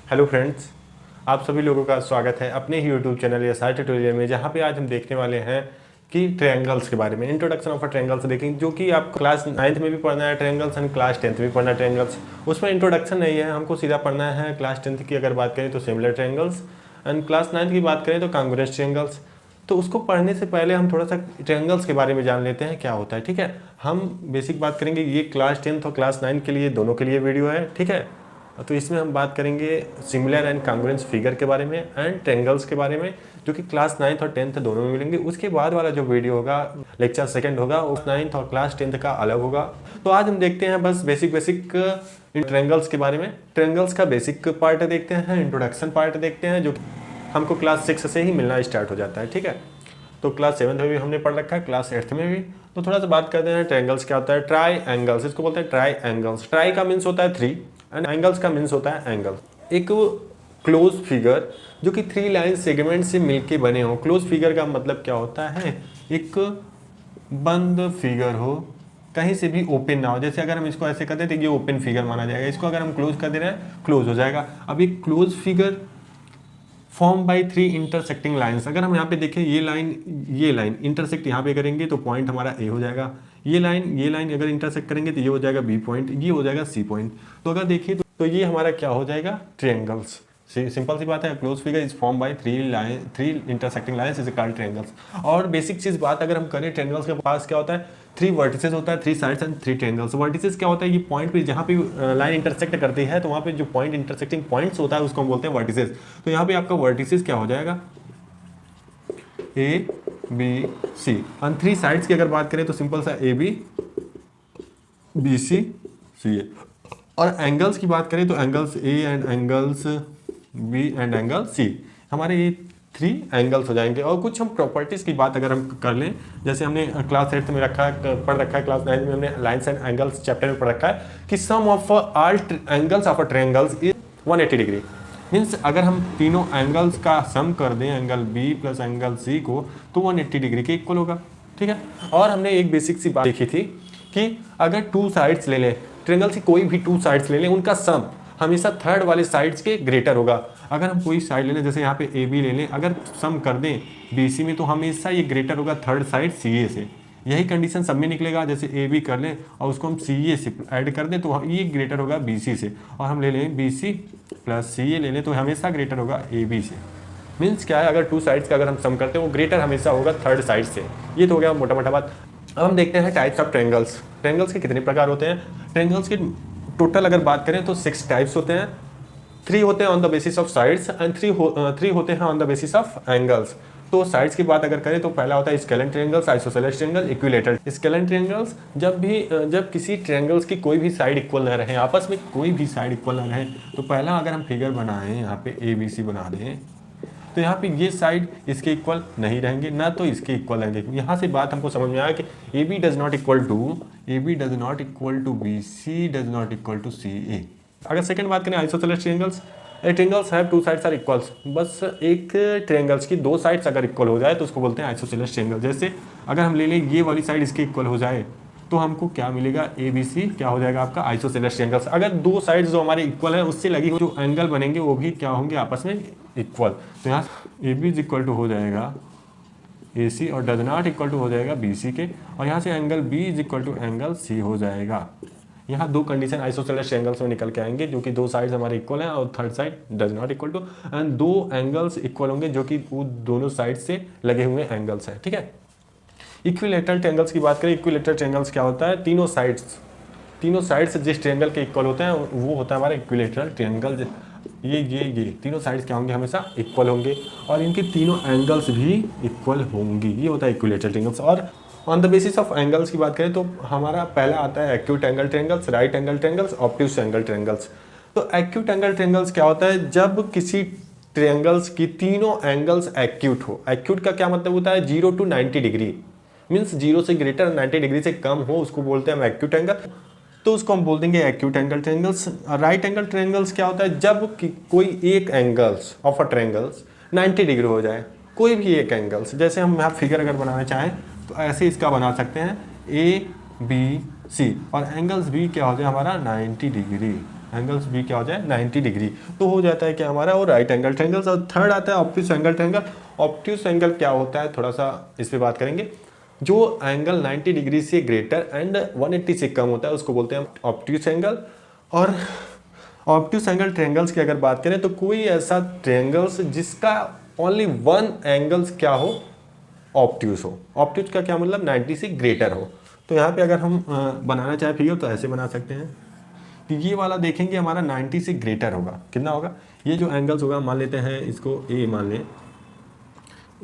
Hello friends, आप सभी लोगों का स्वागत है अपने ही यूट्यूब चैनल या सारे ट्यूटोरियल में, जहाँ पे आज हम देखने वाले हैं कि ट्रायंगल्स के बारे में इंट्रोडक्शन ऑफ अ ट्रायंगल्स देखेंगे, जो कि आपको क्लास 9th में भी पढ़ना है ट्रायंगल्स एंड क्लास 10th में भी पढ़ना है ट्रायंगल्स। उसमें इंट्रोडक्शन नहीं है, हमको सीधा पढ़ना है। क्लास 10th की अगर बात करें तो similar triangles and class 9th की बात करें तो कांग्रुएंट ट्रायंगल्स। तो उसको पढ़ने से पहले हम थोड़ा सा ट्रायंगल्स के बारे में जान लेते हैं क्या होता है। ठीक है, हम बेसिक बात करेंगे। ये क्लास 10th और क्लास 9 के लिए दोनों के लिए वीडियो है। ठीक है, तो इसमें हम बात करेंगे सिमिलर एंड कांग्रुएंट फिगर के बारे में एंड ट्रायंगल्स के बारे में, जो कि क्लास 9th और 10th दोनों में मिलेंगे। उसके बाद वाला जो वीडियो होगा, लेक्चर सेकंड होगा, वो 9th और क्लास 10th का अलग होगा। तो आज हम देखते हैं बस बेसिक ट्रायंगल्स के बारे में। ट्रायंगल्स का बेसिक पार्ट देखते हैं, इंट्रोडक्शन पार्ट देखते हैं, जो हमको क्लास 6 से ही मिलना स्टार्ट हो जाता है। ठीक है, तो क्लास 7th में भी हमने पढ़ रखा है, क्लास 8th में भी। तो थोड़ा सा बात करते हैं ट्रायंगल्स क्या होता है। ट्राई एंगल्स, इसको बोलते हैं ट्राई एंगल्स। ट्राई का मीन्स होता है 3 एंड एंगल्स का मीन्स होता है एंगल। एक क्लोज फिगर जो कि 3 लाइन सेगमेंट से मिलके बने हो। क्लोज फिगर का मतलब क्या होता है, एक बंद फिगर हो, कहीं से भी ओपन ना हो। जैसे अगर हम इसको ऐसे कर दें तो ये ओपन फिगर माना जाएगा। इसको अगर हम क्लोज कर दे रहे हैं, क्लोज हो जाएगा। अब एक close figure form by 3 intersecting lines. अगर हम यहाँ पे देखें, ये लाइन इंटरसेक्ट यहाँ पे करेंगे तो पॉइंट हमारा ए हो जाएगा। ये लाइन अगर इंटरसेक्ट करेंगे तो ये हो जाएगा बी पॉइंट, ये हो जाएगा सी पॉइंट। तो अगर देखिए तो ये हमारा क्या हो जाएगा, ट्रायंगल्स। सिंपल सी बात है, close figure is form by 3 intersecting lines is called triangles. और बेसिक चीज बात अगर हम करें, ट्रायंगल्स के पास क्या होता है, 3 वर्टिसेस होता है, 3 साइड्स एंड 3 ट्रायंगल्स। वर्टिसेस क्या होता है, ये पॉइंट पे जहाँ पे लाइन इंटरसेक्ट करती है, तो वहाँ पे जो पॉइंट इंटरसेक्टिंग पॉइंट्स होता है उसको हम बोलते हैं वर्टिसेस। तो यहाँ पे आपका वर्टिसेस क्या हो जाएगा, A B C. And 3 sides की अगर बात करें तो सिंपल सा ए बी सी सी ए। और एंगल्स की बात करें तो angles A and angles B and angle C, हमारे ये 3 एंगल्स हो जाएंगे। और कुछ हम प्रॉपर्टीज की बात अगर हम कर लें, जैसे हमने क्लास 8 में पढ़ रखा है, क्लास 9 में हमने लाइन्स एंड एंगल्स चैप्टर में पढ़ रखा है कि sum of all angles of a triangles is 180 degree. Means अगर हम तीनों एंगल्स का सम कर दें, angle B plus angle C को, तो 180 डिग्री के इक्वल होगा। ठीक है, और हमने एक बेसिक सी बात देखी थी कि अगर 2 साइड्स ले लें, ट्रायंगल की कोई भी 2 साइड्स ले लें, उनका सम हमेशा थर्ड वाले साइड्स के ग्रेटर होगा। अगर हम कोई साइड ले लें, जैसे यहाँ पे ए बी ले लें, अगर सम कर दें बी सी में, तो हमेशा ये ग्रेटर होगा थर्ड साइड सी ए से। यही कंडीशन सब में निकलेगा। जैसे ए बी कर लें और उसको हम सी ए से ऐड कर दें तो ये ग्रेटर होगा बी सी से। और हम ले लें बी सी प्लस सी ए ले लें तो हमेशा ग्रेटर होगा ए बी से। मीन्स क्या है, अगर 2 साइड्स का अगर हम सम करते हैं, वो ग्रेटर हमेशा होगा थर्ड साइड से। ये तो हो गया मोटा मोटा बात। अब हम देखते हैं टाइप्स ऑफ ट्रायंगल्स। ट्रायंगल्स के कितने प्रकार होते हैं। ट्रायंगल्स के टोटल अगर बात करें तो 6 टाइप्स होते हैं। 3 होते हैं on the basis of sides and 3 होते हैं on the basis of angles. तो साइड्स की बात अगर करें तो पहला होता है scalene triangles, isosceles triangle, equilateral. Scalene triangles जब किसी ट्रायंगल्स की कोई भी साइड इक्वल न रहे, आपस में कोई भी साइड इक्वल न रहे, तो पहला अगर हम फिगर बनाएं, यहाँ पे ए बी सी बना दें, तो यहाँ पे ये साइड इसके इक्वल नहीं रहेंगे, ना तो इसके इक्वल रहेंगे। यहाँ से बात हमको समझ में आया कि A B does not equal to B C does not equal to C A. अगर सेकंड बात करें isosceles triangles, triangles have 2 sides are equals. बस एक ट्रायंगल्स की 2 साइड्स अगर इक्वल हो जाए तो उसको बोलते हैं आइसोसेलेस ट्रायंगल। जैसे अगर हम ले लें ये वाली साइड इसके इक्वल हो जाए, तो हमको क्या मिलेगा, ए बी सी क्या हो जाएगा आपका आइसोसेलेस ट्रायंगल्स। अगर 2 साइड्स जो हमारे इक्वल है, उससे लगी हुई जो एंगल बनेंगे वो भी क्या होंगे, आपस में इक्वल। तो यहाँ A B is equal to हो जाएगा ए सी और डज नॉट इक्वल टू हो जाएगा बी सी के, और यहाँ से angle B is equal to angle C हो जाएगा। यहाँ 2 कंडीशन आइसोसेलेस ट्रायंगल्स में निकल के आएंगे, जो कि 2 साइड्स हमारे इक्वल हैं और third side does not equal to, and 2 angles equal होंगे जो कि वो दोनों साइड से लगे हुए एंगल्स हैं। ठीक है, इक्विलेटरल ट्रायंगल्स की बात करें, इक्विलेटरल ट्रायंगल्स क्या होता है, तीनों साइड्स जिस ट्रायंगल के इक्वल होते हैं वो होता है हमारा इक्विलेटरल ट्रायंगल। ये तीनों साइड्स क्या होंगे, हमेशा इक्वल होंगे, और इनके तीनों एंगल्स भी इक्वल होंगी। ये होता है इक्विलेटरल ट्रायंगल्स। और on the basis of angles की बात करें तो हमारा पहला आता है acute angle triangles, right angle triangles, obtuse angle triangles. तो एक्यूट एंगल ट्रायंगल्स क्या होता है, जब किसी ट्रायंगल्स की तीनों एंगल्स एक्यूट हो। एक्यूट का क्या मतलब होता है, 0 to 90 डिग्री। मीन्स 0 से ग्रेटर, 90 डिग्री से कम हो, उसको बोलते हैं हम एक्यूट एंगल। तो उसको हम बोल देंगे acute angle triangles. Right angle triangles क्या होता है, जब कोई एक angles of a triangles 90 degree हो जाए, कोई भी एक एंगल्स। जैसे हम यहाँ फिगर अगर बनाना चाहें तो ऐसे इसका बना सकते हैं ए बी सी, और एंगल्स भी क्या हो जाए हमारा 90 डिग्री। एंगल्स भी क्या हो जाए 90 डिग्री, तो हो जाता है क्या हमारा वो राइट एंगल ट्रायंगल्स। और थर्ड आता है obtuse angle triangle. Obtuse angle क्या होता है, थोड़ा सा इस पर बात करेंगे। जो एंगल 90 डिग्री से ग्रेटर एंड 180 से कम होता है उसको बोलते हैं ऑब्ट्यूज एंगल। और ऑब्ट्यूज एंगल ट्रायंगल्स की अगर बात करें तो कोई ऐसा ट्रायंगल्स जिसका ओनली वन एंगल्स क्या हो, ऑब्ट्यूज हो। ऑब्ट्यूज का क्या मतलब 90 से ग्रेटर हो। तो यहाँ पे अगर हम बनाना चाहे फिगर तो ऐसे बना सकते हैं कि ये वाला देखेंगे हमारा 90 से ग्रेटर होगा। कितना होगा, ये जो एंगल्स होगा मान लेते हैं इसको ए मान लें,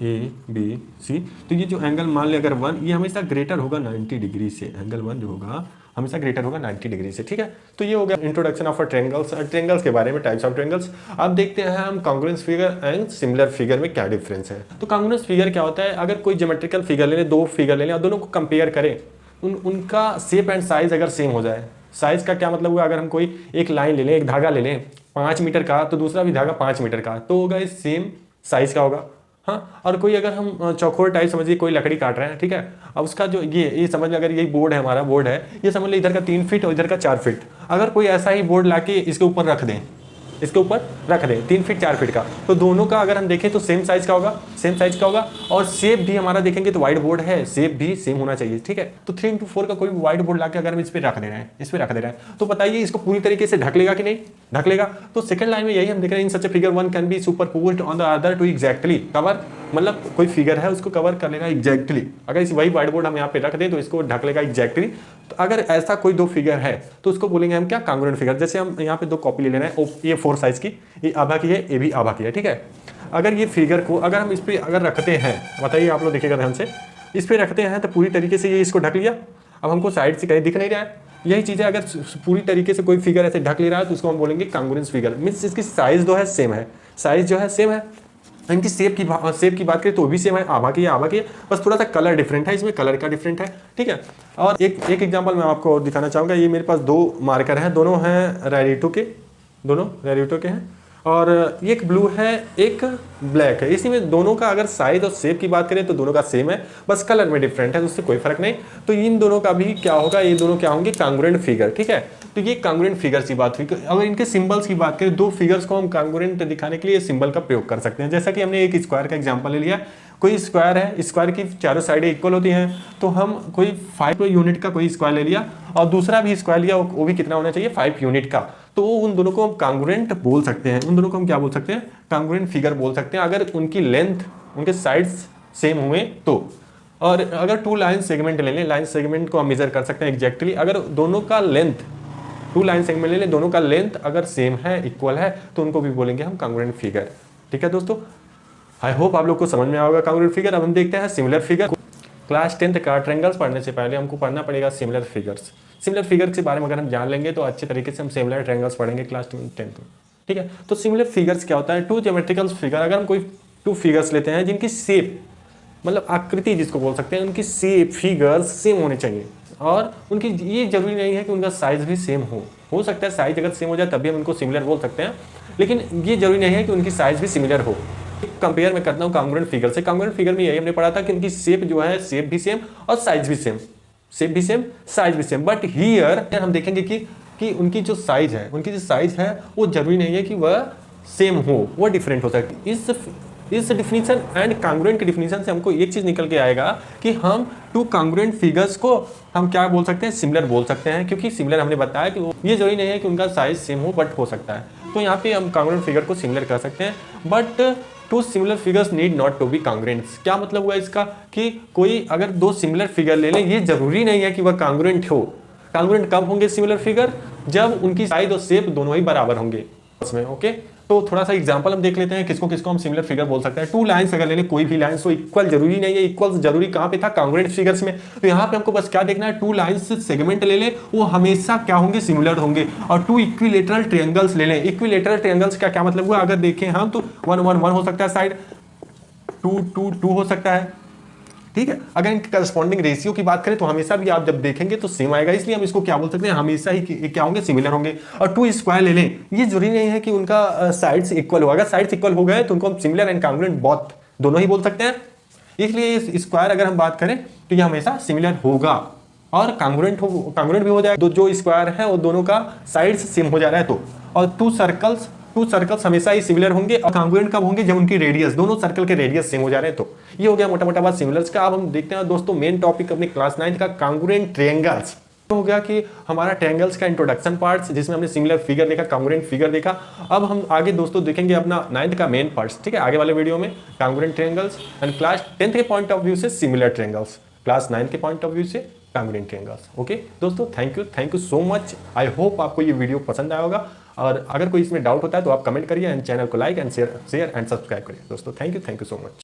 ए बी सी। तो ये जो एंगल मान लें अगर 1, ये हमेशा ग्रेटर होगा 90 डिग्री से। एंगल 1 जो होगा हमेशा ग्रेटर होगा 90 डिग्री से, ठीक है। तो ये हो गया इंट्रोडक्शन ऑफ ट्रायंगल्स, ट्रायंगल्स के बारे में, टाइप्स ऑफ ट्रायंगल्स। अब देखते हैं हम कांग्रुएंस फिगर एंड सिमिलर फिगर में क्या डिफरेंस है। तो कांग्रुएंस फिगर क्या होता है, अगर कोई ज्योमेट्रिकल फिगर ले लें, दो फिगर ले लें और दोनों को कंपेयर करें, उनका शेप एंड साइज अगर सेम हो जाए। साइज का क्या मतलब हुआ, अगर हम कोई एक लाइन ले लें, एक धागा ले लें 5 मीटर का, तो दूसरा भी धागा 5 मीटर का, तो होगा इस सेम साइज का होगा। हाँ, और कोई अगर हम चौकोर टाइप समझिए, कोई लकड़ी काट रहे हैं, ठीक है। अब उसका जो ये समझ लें, अगर ये बोर्ड है, हमारा बोर्ड है, ये समझ लें इधर का 3 फीट और इधर का 4 फीट। अगर कोई ऐसा ही बोर्ड लाके इसके ऊपर रख दें, 3 फीट 4 फीट का, तो दोनों का अगर हम देखें तो सेम साइज का होगा। और शेप भी हमारा देखेंगे तो वाइट बोर्ड है, शेप भी सेम होना चाहिए, ठीक है। तो 3x4 का कोई व्हाइट बोर्ड लाके अगर हम इस पे रख दे रहे हैं, तो बताइए इसको पूरी तरीके से ढक लेगा कि नहीं ढक लेगा। तो सेकंड लाइन में यही हम देख रहे हैं, in such a figure one can be superposed on the other to exactly cover. मतलब कोई फिगर है उसको कवर कर लेगा एग्जैक्टली। अगर इस वही व्हाइट बोर्ड हम यहाँ पे रख दें तो इसको ढक लेगा एग्जैक्टली। तो अगर ऐसा कोई दो फिगर है तो उसको बोलेंगे हम क्या, कांग्रुएंट फिगर। जैसे हम यहाँ पे दो कॉपी ले लेना है, ये 4 साइज की, ये आभा की है, ये भी आभा की है, ठीक है। अगर ये फिगर को अगर हम इस पर अगर रखते हैं, बताइए आप लोग देखिएगा ध्यान से, इस पर रखते हैं तो पूरी तरीके से ये इसको ढक लिया। अब हमको साइड से कहीं दिख नहीं रहा है। यही चीज़ है, अगर पूरी तरीके से कोई फिगर ऐसे ढक ले रहा है तो उसको हम बोलेंगे कांग्रुएंस फिगर। मीन्स इसकी साइज जो है सेम है, साइज जो है सेम है। इनकी शेप की बात करें तो भी सेम है, आभा की है, बस थोड़ा सा कलर डिफरेंट है, इसमें कलर का डिफरेंट है, ठीक है। और एक एग्जांपल मैं आपको और दिखाना चाहूँगा। ये मेरे पास 2 मार्कर हैं, दोनों हैं रेडिटो के हैं, और एक ब्लू है एक ब्लैक है। इसी में दोनों का अगर साइज और शेप की बात करें तो दोनों का सेम है, बस कलर में डिफरेंट है, उससे कोई फर्क नहीं। तो इन दोनों का भी क्या होगा, ये दोनों क्या होंगे, कांग्रुएंट फिगर, ठीक है। तो ये कांग्रुएंट फिगर्स की बात हुई। अगर इनके सिंबल्स की बात करें, दो फिगर्स को हम कांग्रुएंट दिखाने के लिए सिंबल का प्रयोग कर सकते हैं। जैसा कि हमने एक स्क्वायर का एग्जांपल ले लिया, कोई स्क्वायर है, स्क्वायर की चारों साइडें इक्वल होती हैं, तो हम कोई 5 यूनिट का कोई स्क्वायर ले लिया और दूसरा भी स्क्वायर लिया, वो भी कितना होना चाहिए, 5 यूनिट का। तो उन दोनों को हम कांग्रुएंट बोल सकते हैं, उन दोनों को हम क्या बोल सकते हैं, कांग्रुएंट फिगर बोल सकते हैं, अगर उनकी लेंथ, उनके साइड्स सेम हुए तो। और अगर 2 लाइन सेगमेंट ले लें, लाइन सेगमेंट को हम मेजर कर सकते हैं एग्जैक्टली। अगर दोनों का लेंथ, 2 लाइन सेगमेंट ले लें, दोनों का लेंथ अगर सेम है, इक्वल है, तो उनको भी बोलेंगे हम कांग्रुएंट फिगर, ठीक है दोस्तों। आई होप आप लोग को समझ में आएगा कांग्रुएंट फिगर। अब हम देखते हैं सिमिलर फिगर। क्लास 10th का ट्रायंगल्स पढ़ने से पहले हमको पढ़ना पड़ेगा सिमिलर फिगर्स। सिमिलर फिगर के बारे में अगर हम जान लेंगे तो अच्छे तरीके से हम सिमिलर ट्रायंगल्स पढ़ेंगे क्लास 10th में, ठीक है। तो सिमिलर फिगर्स क्या होता है, 2 ज्योमेट्रिकल फिगर। अगर हम कोई 2 फिगर्स लेते हैं जिनकी शेप, मतलब आकृति जिसको बोल सकते हैं, उनकी शेप फिगर्स सेम होने चाहिए, और उनकी ये जरूरी नहीं है कि उनका साइज भी सेम हो सकता है साइज अगर सेम हो जाए तभी हम उनको सिमिलर बोल सकते हैं, लेकिन ये जरूरी नहीं है कि उनकी साइज भी सिमिलर हो। कंपेयर मैं करता हूँ कांग्रुएंट फिगर से। कांग्रुएंट फिगर में यही हमने पढ़ा था कि इनकी शेप जो है, शेप भी सेम और साइज भी सेम, शेप भी सेम, साइज भी सेम। बट हियर हम देखेंगे कि उनकी जो साइज है, वो जरूरी नहीं है कि वह सेम हो, वो डिफरेंट हो सकती है। इस डिफिनीशन एंड कांग्रुएंट की डिफिनीशन से हमको एक चीज निकल के आएगा कि हम 2 कांग्रुएंट फिगर्स को हम क्या बोल सकते हैं, सिमिलर बोल सकते हैं, क्योंकि सिमिलर हमने बताया कि ये जरूरी नहीं है कि उनका साइज सेम हो, बट हो सकता है। तो यहाँ पे हम कांग्रुएंट फिगर को सिमिलर कर सकते हैं, but 2 similar figures need not to be congruents. क्या मतलब हुआ इसका, कि कोई अगर 2 सिमिलर फिगर ले लें, ये जरूरी नहीं है कि वह कांग्रुएंट हो। कांग्रुएंट कब होंगे सिमिलर फिगर, जब उनकी साइज और शेप दोनों ही बराबर होंगे उसमें, ओके। तो थोड़ा सा एग्जांपल हम देख लेते हैं किसको किसको हम सिमिलर फिगर बोल सकते हैं। 2 लाइंस अगर ले लें, कोई भी लाइंस, तो इक्वल जरूरी नहीं है, इक्वल जरूरी कहाँ पे था, कांग्रुएंट फिगर्स में। तो यहाँ पे हमको बस क्या देखना है, 2 लाइंस सेगमेंट ले लें, वो हमेशा क्या होंगे, सिमिलर होंगे। और 2 इक्विलेटरल ट्रायंगल्स ले लें। इक्विलेटरल ट्रायंगल्स का क्या मतलब हुआ, अगर देखें हम तो 1 1 1 हो सकता है साइड, 2 2 2 हो सकता है, ठीक है। अगर इनके करस्पॉन्डिंग रेशियो की बात करें तो हमेशा भी आप जब देखेंगे तो सेम आएगा, इसलिए हम इसको क्या बोल सकते हैं, हमेशा ही क्या होंगे, सिमिलर होंगे। और 2 स्क्वायर ले लें, ये जरूरी नहीं है कि उनका साइड्स इक्वल होगा। अगर साइड्स इक्वल हो गए तो उनको हम सिमिलर एंड कांग्रुएंट बोथ दोनों ही बोल सकते हैं। इसलिए स्क्वायर अगर हम बात करें तो ये हमेशा सिमिलर होगा, और कांग्रुएंट भी हो जाए, तो जो स्क्वायर है वो दोनों का साइड्स सेम हो जा रहा है तो। और टू सर्कल्स हमेशा ही सिमिलर होंगे, और कांग्रुएंट कब होंगे, जब उनकी रेडियस, दोनों सर्कल के रेडियस सेम हो जा रहे हैं तो। ये हो गया मोटा मोटा बात सिमिलर्स का। अब हम देखते हैं दोस्तों मेन टॉपिक अपने क्लास 9 का, कांग्रुएंट ट्रायंगल्स। हो गया कि हमारा ट्रायंगल्स का इंट्रोडक्शन पार्ट्स, जिसमें हमने सिमिलर फिगर देखा, कांग्रुएंट फिगर देखा। अब हम आगे दोस्तों देखेंगे अपना 9th का मेन पार्ट्स, ठीक है, आगे वाले वीडियो में congruent triangles, and class 10th के पॉइंट ऑफ व्यू से सिमिलर ट्रायंगल्स, क्लास 9 के पॉइंट ऑफ व्यू से कांग्रुएंट ट्रायंगल्स। ओके दोस्तों, thank you so much. I hope आपको ये वीडियो पसंद आया होगा, और अगर कोई इसमें डाउट होता है तो आप कमेंट करिए, एंड चैनल को like and share and subscribe करिए दोस्तों। Thank you so much.